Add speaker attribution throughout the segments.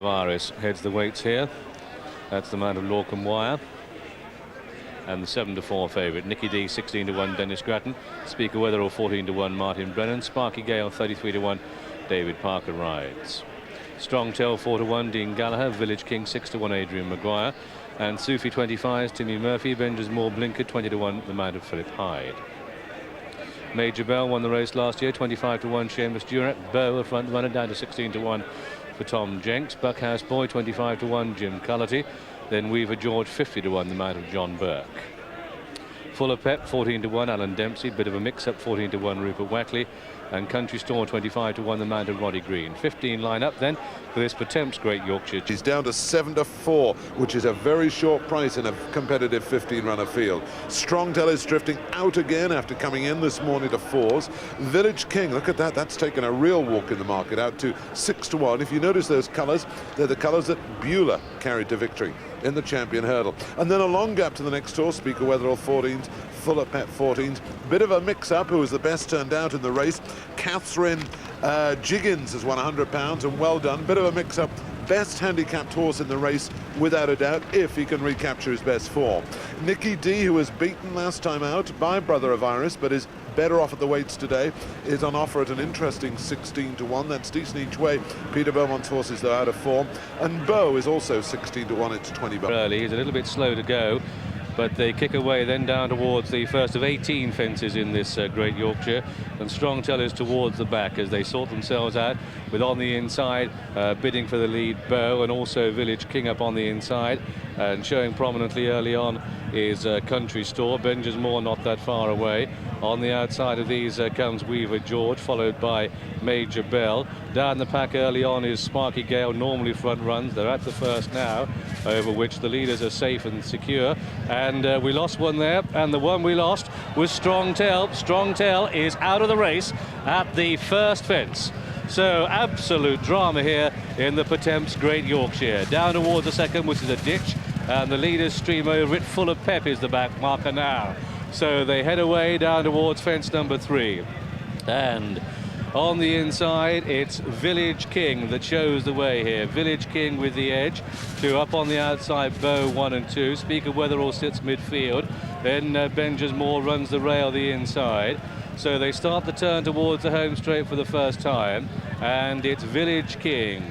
Speaker 1: Iris heads the weights here. That's the man of Lorcan Wire. And the 7-4 favourite. Nicky D 16-1 Dennis Grattan. Speaker Weatherall 14-1 Martin Brennan. Sparky Gale 33-1 David Parker rides. Strong Tell 4-1 Dean Gallagher. Village King 6-1 Adrian Maguire. And Sufi 25 Timmy Murphy. Benja's Moore Blinker 20-1 the man of Philip Hyde. Major Bell won the race last year 25-1 Seamus Durant. Beau a front runner down to 16-1 for Tom Jenks. Buckhouse Boy 25-1 Jim Cullity. Then Weaver George 50-1 the man of John Burke. Fuller Pep 14-1 Alan Dempsey. Bit of a mix-up 14-1 Rupert Wackley. And Country Store 25-1 the man of Roddy Green. 15 line up then for this Pertemps Great Yorkshire.
Speaker 2: He's down to 7-4, which is a very short price in a competitive 15-runner field. Strongtail is drifting out again after coming in this morning to 4s. Village King, look at that, that's taken a real walk in the market, out to 6-1. If you notice those colours, they're the colours that Beulah carried to victory in the Champion Hurdle. And then a long gap to the next door, Speaker Weatherall 14s, Fuller Pep 14s. Bit of a mix-up, who was the best turned out in the race. Catherine Jiggins has won £100, and well done. Bit of a mix-up. Best handicapped horse in the race, without a doubt, if he can recapture his best form. Nicky D, who was beaten last time out by Brother of Iris, but is better off at the weights today, is on offer at an interesting 16-1. That's decent each way. Peter Beaumont's horses, though, out of form. And Beau is also 16-1. It's 20 bucks.
Speaker 1: Early, he's a little bit slow to go, but they kick away then down towards the first of 18 fences in this Great Yorkshire, and Strongtail is towards the back as they sort themselves out, with on the inside bidding for the lead Beau, and also Village King up on the inside, and showing prominently early on is Country Store. Benja's Moore not that far away. On the outside of these comes Weaver George, followed by Major Bell. Down the pack early on is Sparky Gale, normally front runs. They're at the first now, over which the leaders are safe and secure. And we lost one there, and the one we lost was Strongtail. Strongtail is out of the race at the first fence. So absolute drama here in the Pertemps Great Yorkshire. Down towards the second, which is a ditch, and the leaders stream over it. Full of Pep is the back marker now. So they head away down towards fence number 3. And on the inside, it's Village King that shows the way here. Village King with the edge to up on the outside, Beau 1 and 2. Speaker Weatherall sits midfield. Then Benja's Moore runs the rail the inside. So they start the turn towards the home straight for the first time. And it's Village King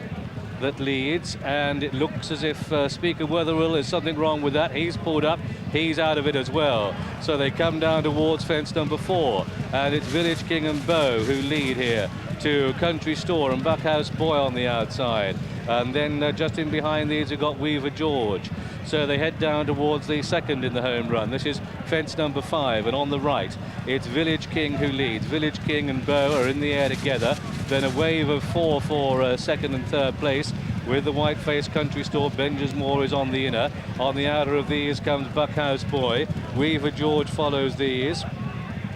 Speaker 1: that leads, and it looks as if Speaker Weatherall is something wrong with that. He's pulled up, he's out of it as well. So they come down towards fence number 4, and it's Village King and Beau who lead here to Country Store and Buckhouse Boy on the outside. And then just in behind these, we've got Weaver George. So they head down towards the second in the home run. This is fence number 5, and on the right, it's Village King who leads. Village King and Beau are in the air together. Then a wave of 4 for second and third place, with the white-faced Country Store. Benja's Moore is on the inner. On the outer of these comes Buckhouse Boy. Weaver George follows these.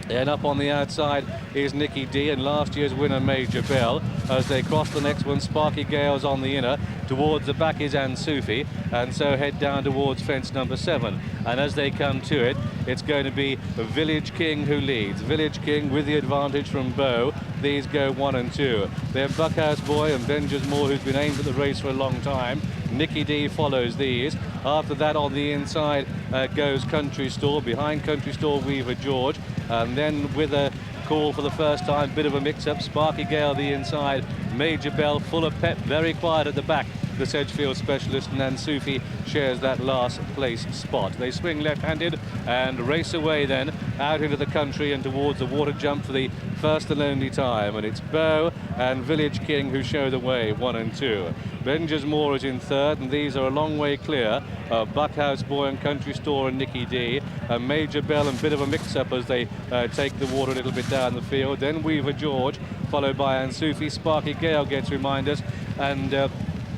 Speaker 1: And up on the outside is Nicky D and last year's winner Major Bell. As they cross the next one, Sparky Gale's on the inner. Towards the back is Sufi, and so head down towards fence number 7. And as they come to it, it's going to be Village King who leads. Village King with the advantage from Beau. These go 1 and 2. Then Buckhouse Boy and Benja's Moore, who's been aimed at the race for a long time. Nicky D follows these. After that, on the inside goes Country Store. Behind Country Store, Weaver George. And then with a call for the first time, bit of a mix-up, Sparky Gale the inside, Major Bell, Full of Pep, very quiet at the back, the Sedgefield specialist, and Sufi shares that last place spot. They swing left-handed and race away then out into the country and towards the water jump for the first and only time, and it's Beau and Village King who show the way, 1 and 2. Benja's Moore is in third, and these are a long way clear of Buckhouse Boy and Country Store and Nicky D. And Major Bell, and bit of a mix-up as they take the water a little bit down the field. Then Weaver George, followed by Sufi. Sparky Gale gets reminders, and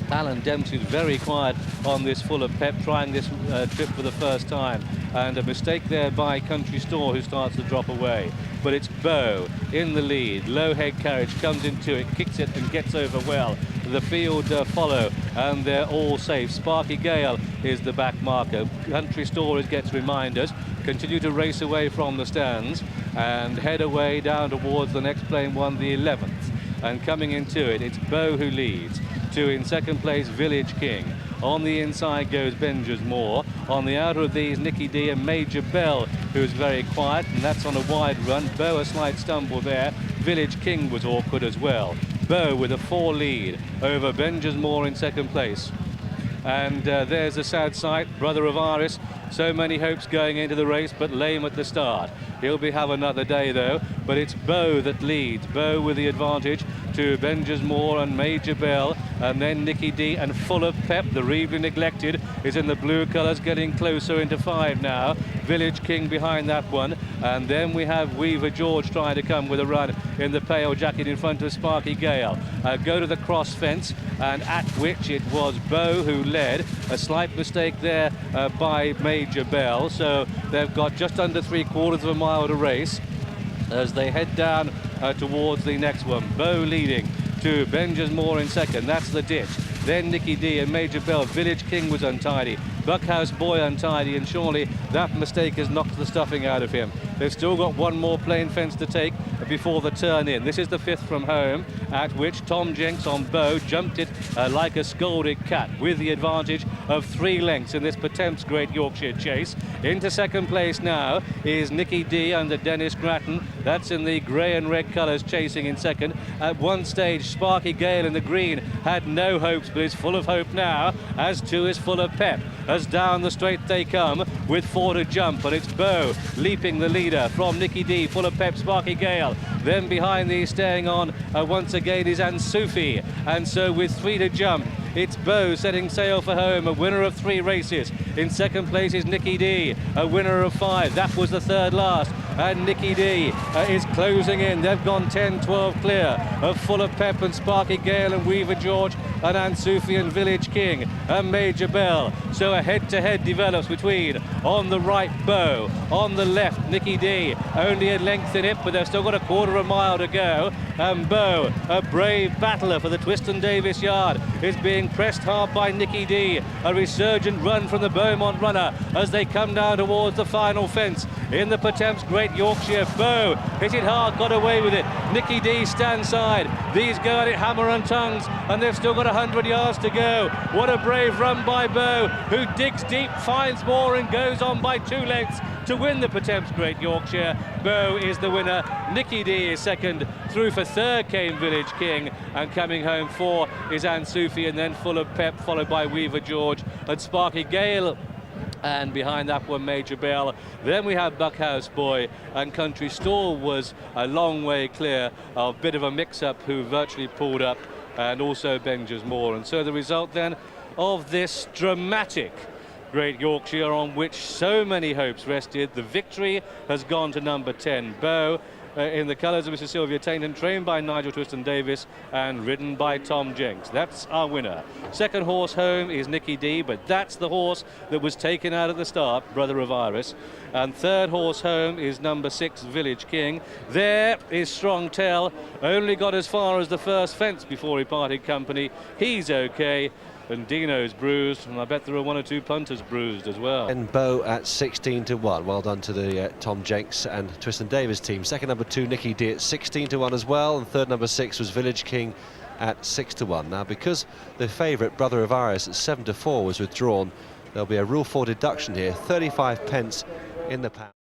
Speaker 1: Alan Dempsey's very quiet on this Full of Pep, trying this trip for the first time, and a mistake there by Country Store, who starts to drop away. But it's Beau in the lead. Low head carriage comes into it, kicks it and gets over well. The field follow, and they're all safe. Sparky Gale is the back marker. Country Store gets reminders, continue to race away from the stands and head away down towards the next playing one, the 11th. And coming into it, it's Beau who leads. to, in second place, Village King. On the inside goes Benja's Moore. On the outer of these, Nicky D and Major Bell, who's very quiet, and that's on a wide run. Beau, a slight stumble there. Village King was awkward as well. Beau with a 4 lead over Benja's Moore in second place. And there's a sad sight, brother of Iris. So many hopes going into the race, but lame at the start. He'll have another day though, but it's Beau that leads. Beau with the advantage to Benja's Moore and Major Bell, and then Nicky D and Full of Pep, the Reevely Neglected, is in the blue colours, getting closer into 5 now. Village King behind that one, and then we have Weaver George trying to come with a run in the pale jacket in front of Sparky Gale. Go to the cross fence, and at which it was Beau who led. A slight mistake there by Major Bell, so they've got just under 3/4 of a mile to race as they head down towards the next one. Beau leading to Benja's Moore in second. That's the ditch. Then Nicky D and Major Bell. Village King was untidy. Buckhouse Boy untidy, and surely that mistake has knocked the stuffing out of him. They've still got one more plain fence to take before the turn in. This is the 5th from home, at which Tom Jenks on Beau jumped it like a scolded cat, with the advantage of 3 lengths in this Pertemps Great Yorkshire chase. Into second place now is Nicky D under Dennis Grattan. That's in the grey and red colours, chasing in second. At one stage, Sparky Gale in the green had no hopes, but is full of hope now, as too is Full of Pep. As down the straight they come with 4 to jump, and it's Beau leaping the leader from Nicky D, Full of Pep, Sparky Gale. Then behind these, staying on once again, is Ansoufi, and so with 3 to jump, it's Beau setting sail for home, a winner of 3 races. In second place is Nicky D, a winner of 5. That was the 3rd last, and Nicky D is closing in. They've gone 10-12 clear of Full of Pep and Sparky Gale and Weaver George and Ansoufi and Village King and Major Bell. So a head-to-head develops between, on the right, Beau, on the left, Nicky D. Only a length in it, but they've still got a 1/4 mile to go. And Beau, a brave battler for the Twiston-Davies yard, is being pressed hard by Nicky D. A resurgent run from the Beaumont runner as they come down towards the final fence in the Pertemps Great Yorkshire. Beau hit it hard, got away with it. Nicky D stands side. These go at it hammer and tongues, and they've still got 100 yards to go. What a brave run by Beau, who digs deep, finds more, and goes on by 2 lengths to win the Pertemps Great Yorkshire. Beau is the winner. Nicky D is second. Through for 3rd came Village King, and coming home 4 is Ansoufi, and then Full of Pep, followed by Weaver George and Sparky Gale. And behind that one, Major Bell. Then we have Buckhouse Boy, and Country Store was a long way clear. A bit of a mix-up, who virtually pulled up, and also Benja's Moore. And so the result then of this dramatic Great Yorkshire, on which so many hopes rested, the victory has gone to number 10, Beau, in the colours of Mrs. Sylvia Tainton, trained by Nigel Twiston-Davies and ridden by Tom Jenks. That's our winner. Second horse home is Nicky D, but that's the horse that was taken out at the start, brother of Iris. And third horse home is number 6, Village King. There is Strong Tell, only got as far as the first fence before he parted company. He's okay. And Dino's bruised, and I bet there are 1 or 2 punters bruised as well.
Speaker 3: And Beau at 16-1. Well done to the Tom Jenks and Twiston-Davies team. Second number 2, Nicky D at 16-1 as well, and third number 6 was Village King at 6-1. Now, because the favourite, Brother of Iris, at 7-4 was withdrawn, there'll be a Rule 4 deduction here, 35 pence in the pound.